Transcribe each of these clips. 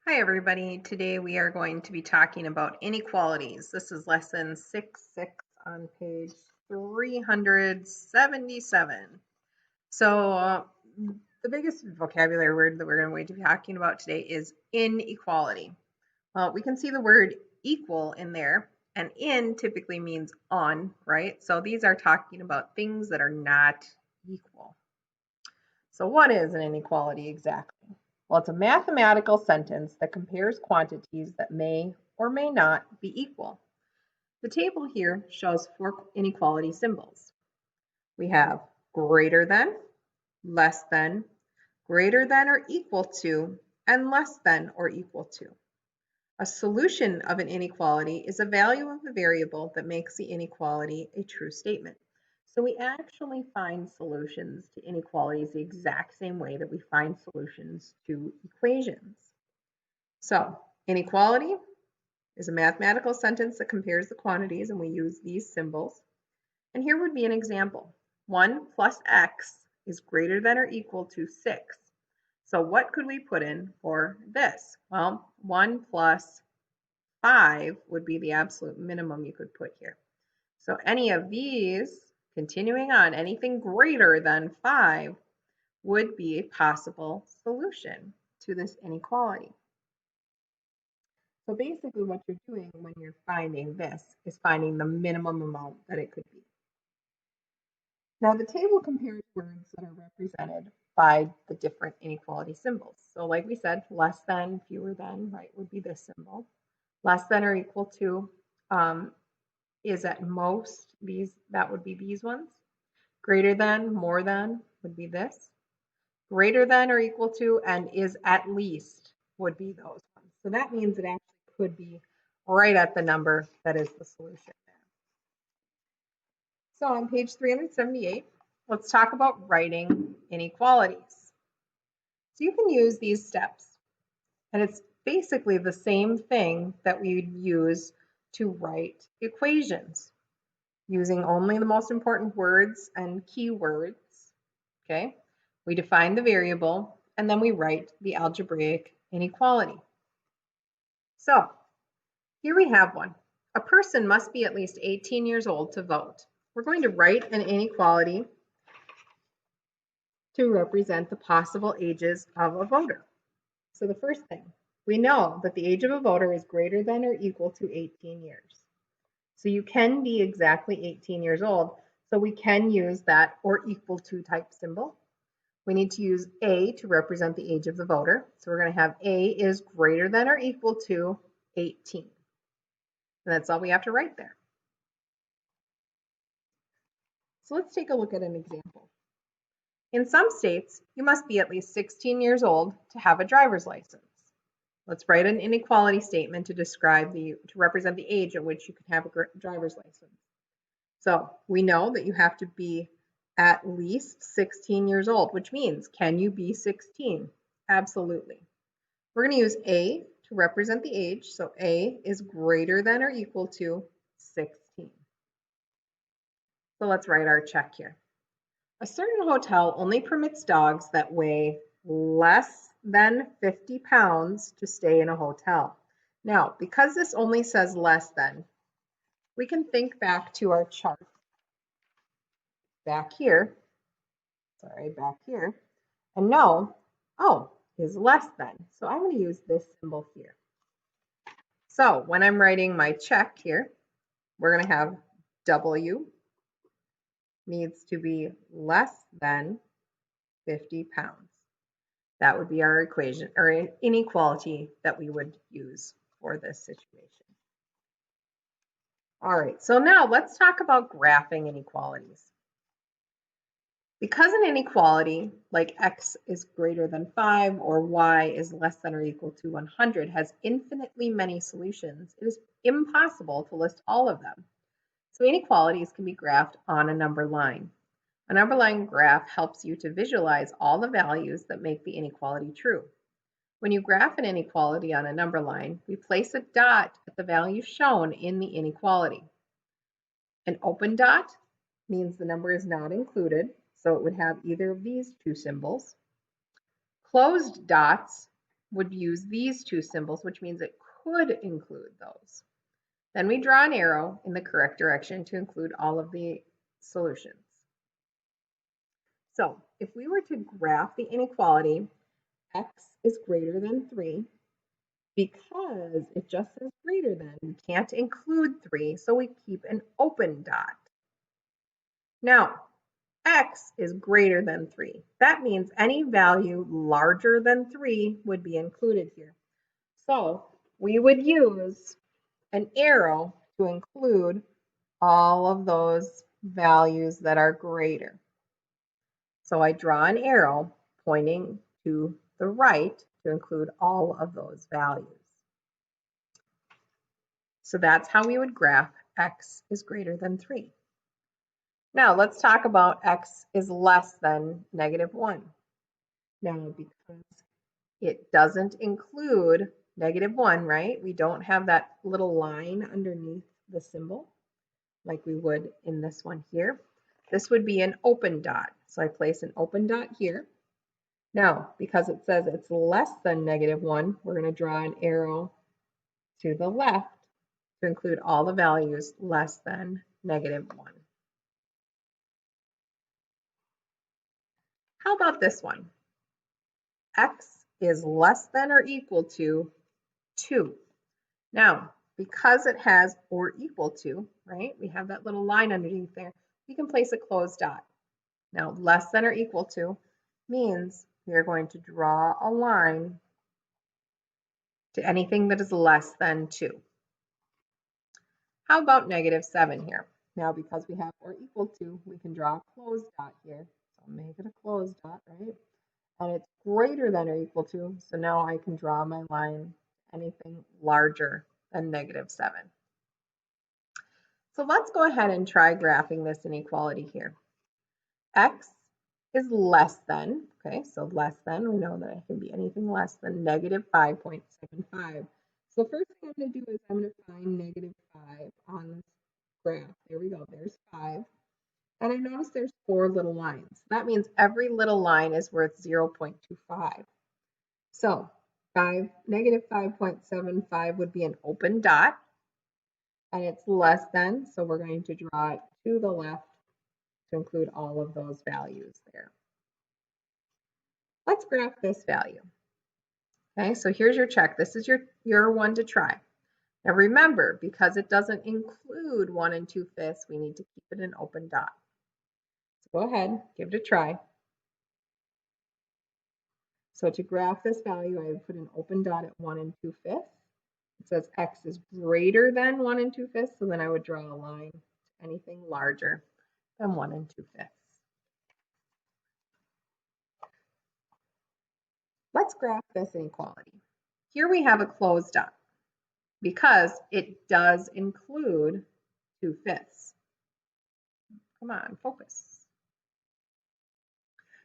Hi everybody, today we are going to be talking about inequalities. This is lesson 6.6 on page 377. So the biggest vocabulary word that we're going to be talking about today is inequality. Well, we can see the word equal in there, and in typically means on, right? So these are talking about things that are not equal. So what is an inequality exactly? Well, it's a mathematical sentence that compares quantities that may or may not be equal. The table here shows 4 inequality symbols. We have greater than, less than, greater than or equal to, and less than or equal to. A solution of an inequality is a value of the variable that makes the inequality a true statement. So we actually find solutions to inequalities the exact same way that we find solutions to equations. So inequality is a mathematical sentence that compares the quantities, and we use these symbols. And here would be an example. 1 plus x is greater than or equal to 6. So what could we put in for this? Well, 1 plus 5 would be the absolute minimum you could put here. So any of these, continuing on, anything greater than 5 would be a possible solution to this inequality. So basically what you're doing when you're finding this is finding the minimum amount that it could be. Now the table compares words that are represented by the different inequality symbols. So like we said, less than, fewer than, right, would be this symbol. Less than or equal to is at most these, that would be these ones. Greater than, more than would be this. Greater than or equal to and is at least would be those ones. So that means it actually could be right at the number that is the solution there. So on page 378, let's talk about writing inequalities. So you can use these steps, and it's basically the same thing that we would use to write equations, using only the most important words and keywords. Okay, we define the variable, and then we write the algebraic inequality. So here we have one. A person must be at least 18 years old to vote. We're going to write an inequality to represent the possible ages of a voter. So the first thing, we know that the age of a voter is greater than or equal to 18 years. So you can be exactly 18 years old. So we can use that or equal to type symbol. We need to use A to represent the age of the voter. So we're going to have A is greater than or equal to 18. And that's all we have to write there. So let's take a look at an example. In some states, you must be at least 16 years old to have a driver's license. Let's write an inequality statement to represent the age at which you can have a driver's license. So we know that you have to be at least 16 years old, which means, can you be 16? Absolutely. We're going to use A to represent the age. So A is greater than or equal to 16. So let's write our check here. A certain hotel only permits dogs that weigh less than 50 pounds to stay in a hotel. Now, because this only says less than, we can think back to our chart back here, and know, oh, is less than. So I'm going to use this symbol here. So when I'm writing my check here, we're going to have W needs to be less than 50 pounds. That would be our equation or inequality that we would use for this situation. All right, so now let's talk about graphing inequalities. Because an inequality like x is greater than 5 or y is less than or equal to 100 has infinitely many solutions, it is impossible to list all of them. So inequalities can be graphed on a number line. A number line graph helps you to visualize all the values that make the inequality true. When you graph an inequality on a number line, we place a dot at the value shown in the inequality. An open dot means the number is not included, so it would have either of these two symbols. Closed dots would use these two symbols, which means it could include those. Then we draw an arrow in the correct direction to include all of the solutions. So if we were to graph the inequality, x is greater than 3, because it just says greater than, we can't include 3, so we keep an open dot. Now, x is greater than 3. That means any value larger than 3 would be included here. So we would use an arrow to include all of those values that are greater. So I draw an arrow pointing to the right to include all of those values. So that's how we would graph x is greater than 3. Now let's talk about x is less than -1. Now, because it doesn't include -1, right? We don't have that little line underneath the symbol like we would in this one here. This would be an open dot. So I place an open dot here. Now, because it says it's less than -1, we're going to draw an arrow to the left to include all the values less than -1. How about this one? X is less than or equal to 2. Now, because it has or equal to, right? We have that little line underneath there. We can place a closed dot. Now, less than or equal to means we are going to draw a line to anything that is less than 2. How about -7 here? Now, because we have or equal to, we can draw a closed dot here. So I'll make it a closed dot, right? And it's greater than or equal to, so now I can draw my line anything larger than -7. So let's go ahead and try graphing this inequality here. X is less than, okay, so less than, we know that it can be anything less than -5.75. So first thing I'm going to do is I'm going to find -5 on this graph. There we go, there's 5. And I notice there's 4 little lines. That means every little line is worth 0.25. So -5.75 would be an open dot, and it's less than, so we're going to draw it to the left to include all of those values there. Let's graph this value. Okay, so here's your check. This is your one to try. Now remember, because it doesn't include 1 2/5, we need to keep it an open dot. So go ahead, give it a try. So to graph this value, I would put an open dot at 1 2/5. It says x is greater than 1 2/5, so then I would draw a line to anything larger than 1 2/5. Let's graph this inequality. Here we have a closed dot because it does include 2/5. Come on, focus.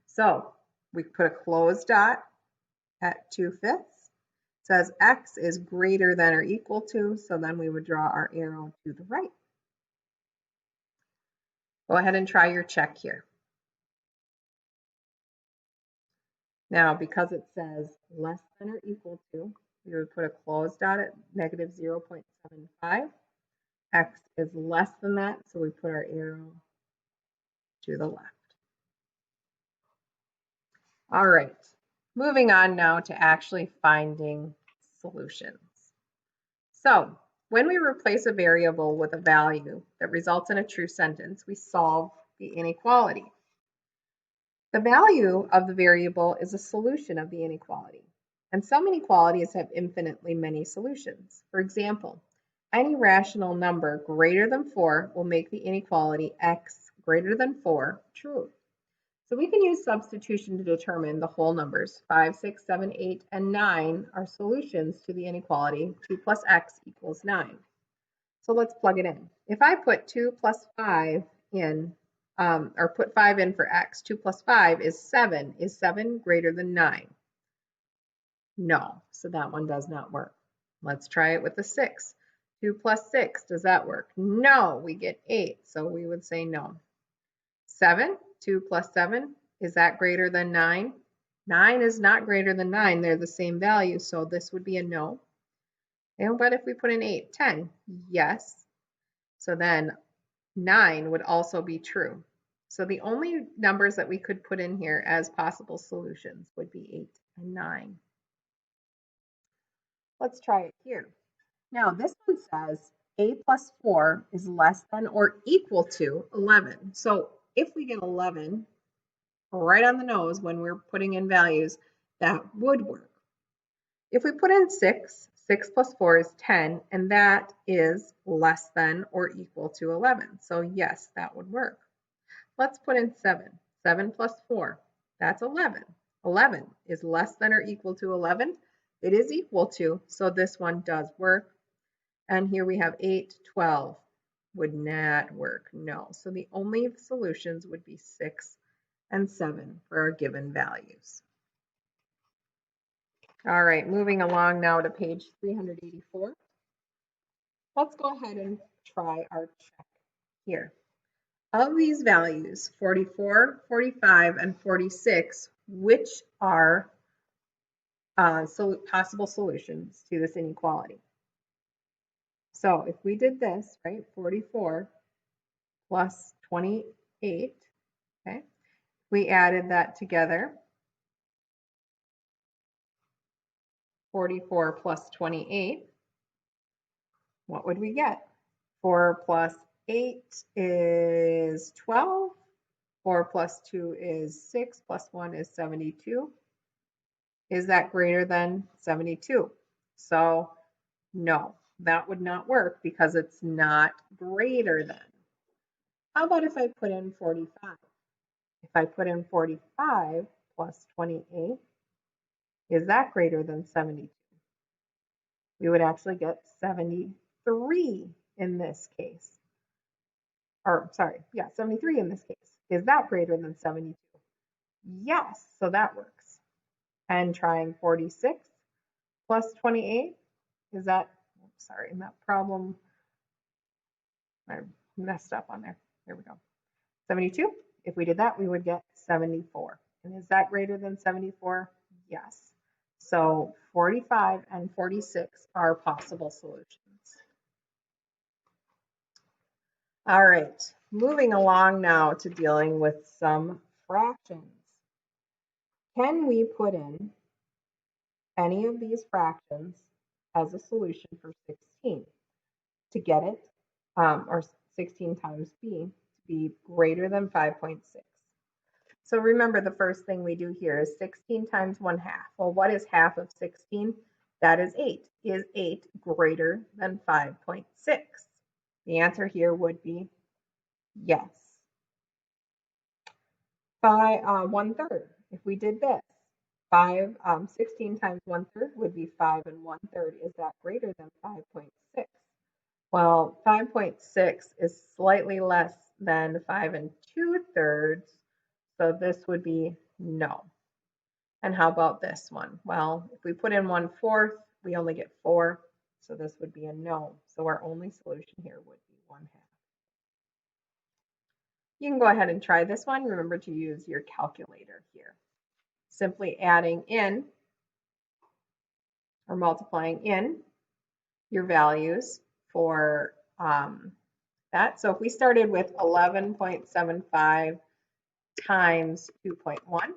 So we put a closed dot at 2/5. It says x is greater than or equal to, so then we would draw our arrow to the right. Go ahead and try your check here. Now, because it says less than or equal to, we would put a closed dot at -0.75. X is less than that, so we put our arrow to the left. All right, moving on now to actually finding solutions. So when we replace a variable with a value that results in a true sentence, we solve the inequality. The value of the variable is a solution of the inequality, and some inequalities have infinitely many solutions. For example, any rational number greater than 4 will make the inequality x greater than 4 true. So we can use substitution to determine the whole numbers. 5, 6, 7, 8, and 9 are solutions to the inequality 2 plus x equals 9. So let's plug it in. If I put 2 plus 5 in, or put 5 in for x, 2 plus 5 is 7. Is 7 greater than 9? No, so that one does not work. Let's try it with the 6. 2 plus 6, does that work? No, we get 8, so we would say no. 7, 2 plus 7, is that greater than 9? 9 is not greater than 9. They're the same value, so this would be a no. And what if we put in 8? 10. Yes. So then 9 would also be true. So the only numbers that we could put in here as possible solutions would be 8 and 9. Let's try it here. Now this one says a plus 4 is less than or equal to 11. So if we get 11 right on the nose when we're putting in values, that would work. If we put in 6, 6 plus 4 is 10, and that is less than or equal to 11. So yes, that would work. Let's put in 7. 7 plus 4, that's 11. 11 is less than or equal to 11. It is equal to, so this one does work. And here we have 8, 12. Would not work, no. So the only solutions would be 6 and 7 for our given values. All right, moving along now to page 384. Let's go ahead and try our check here. Of these values, 44, 45, and 46, which are possible solutions to this inequality? So if we did this, right, 44 plus 28, okay, we added that together, 44 plus 28, what would we get? 4 plus 8 is 12. 4 plus 2 is 6, plus 1 is 72. Is that greater than 72? So no, that would not work because it's not greater than. How about if I put in 45? If I put in 45 plus 28, is that greater than 72? We would actually get 73 in this case. Or sorry, yeah, 73 in this case. Is that greater than 72? Yes, so that works. And trying 46 plus 28, is that, sorry, that problem, I messed up on there. There we go. 72, if we did that, we would get 74. And is that greater than 74? Yes. So 45 and 46 are possible solutions. All right, moving along now to dealing with some fractions. Can we put in any of these fractions as a solution for 16 to get it, or 16 times b, to be greater than 5.6? So remember, the first thing we do here is 16 times 1/2. Well, what is half of 16? That is 8. Is 8 greater than 5.6? The answer here would be yes. By 1/3, if we did this, 16 times 1/3 would be 5 1/3. Is that greater than 5.6? Well, 5.6 is slightly less than 5 2/3, so this would be no. And how about this one? Well, if we put in 1/4, we only get 4, so this would be a no. So our only solution here would be 1/2. You can go ahead and try this one. Remember to use your calculator here. Simply adding in or multiplying in your values for that. So if we started with 11.75 times 2.1,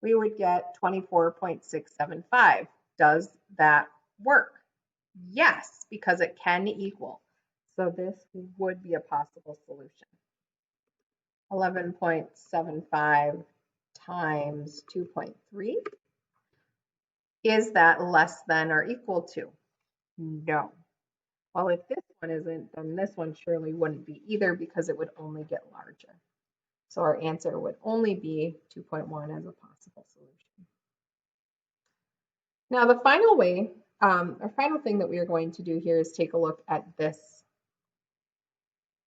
we would get 24.675. Does that work? Yes, because it can equal. So this would be a possible solution. 11.75 times 2.3. Is that less than or equal to? No. Well, if this one isn't, then this one surely wouldn't be either because it would only get larger. So our answer would only be 2.1 as a possible solution. Now the final way, our final thing that we are going to do here is take a look at this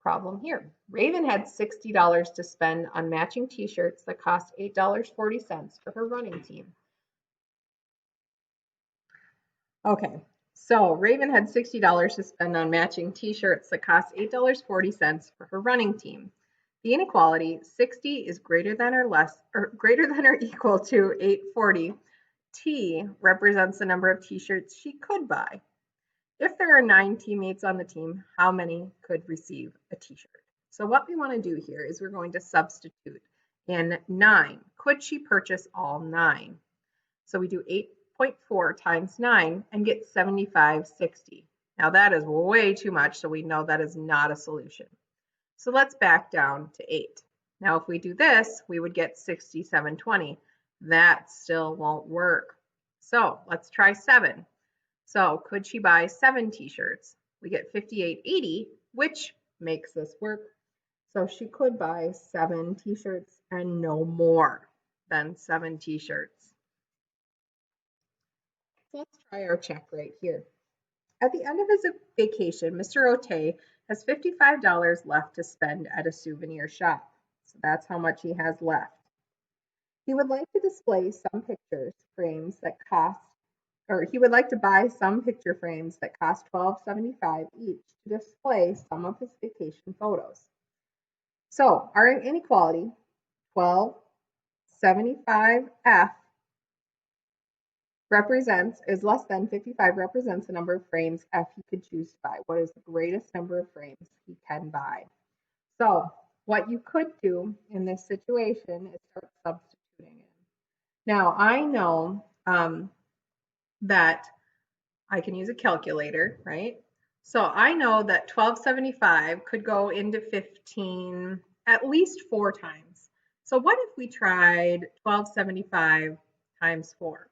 problem here. Raven had $60 to spend on matching t-shirts that cost $8.40 for her running team. Okay, so Raven had $60 to spend on matching t-shirts that cost $8.40 for her running team. The inequality 60 is greater than or equal to 840. T represents the number of t-shirts she could buy. If there are 9 teammates on the team, how many could receive a t-shirt? So what we want to do here is we're going to substitute in 9. Could she purchase all 9? So we do 8.4 times 9 and get 7560. Now that is way too much, so we know that is not a solution. So let's back down to 8. Now if we do this, we would get 6720. That still won't work. So let's try 7. So could she buy 7 t-shirts? We get 5880, which makes this work. So she could buy 7 t-shirts and no more than 7 t-shirts. So let's try our check right here. At the end of his vacation, Mr. Ote has $55 left to spend at a souvenir shop. So that's how much he has left. He would like to display some pictures frames that cost, or he would like to buy some picture frames that cost $12.75 each to display some of his vacation photos. So our inequality, 1275F is less than 55 represents the number of frames F he could choose to buy. What is the greatest number of frames he can buy? So what you could do in this situation is start substituting in. Now I know that I can use a calculator, right? So I know that 1275 could go into 15 at least 4 times. So what if we tried 1275 times 4?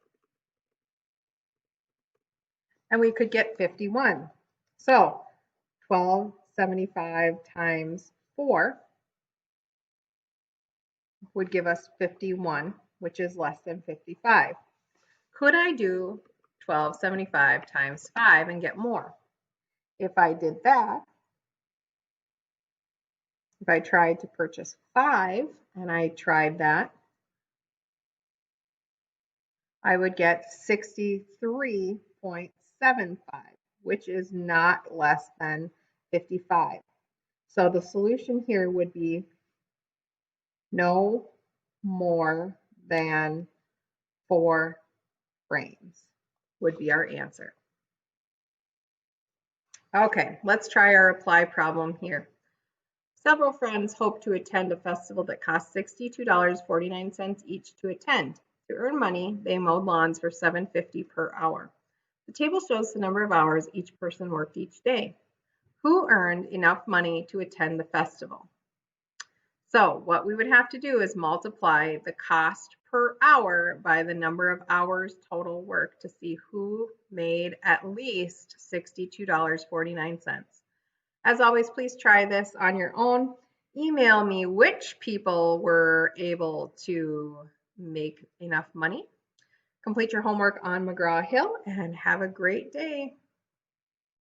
And we could get 51. So 1275 times 4 would give us 51, which is less than 55. Could I do 1275 times 5 and get more? If I did that, if I tried to purchase 5 and I tried that, I would get 63.75, which is not less than 55. So the solution here would be no more than 4 frames would be our answer. Okay, let's try our apply problem here. Several friends hope to attend a festival that costs $62.49 each to attend. To earn money, they mowed lawns for $7.50 per hour. The table shows the number of hours each person worked each day. Who earned enough money to attend the festival? So what we would have to do is multiply the cost per hour by the number of hours total work to see who made at least $62.49. As always, please try this on your own. Email me which people were able to make enough money. Complete your homework on McGraw-Hill and have a great day.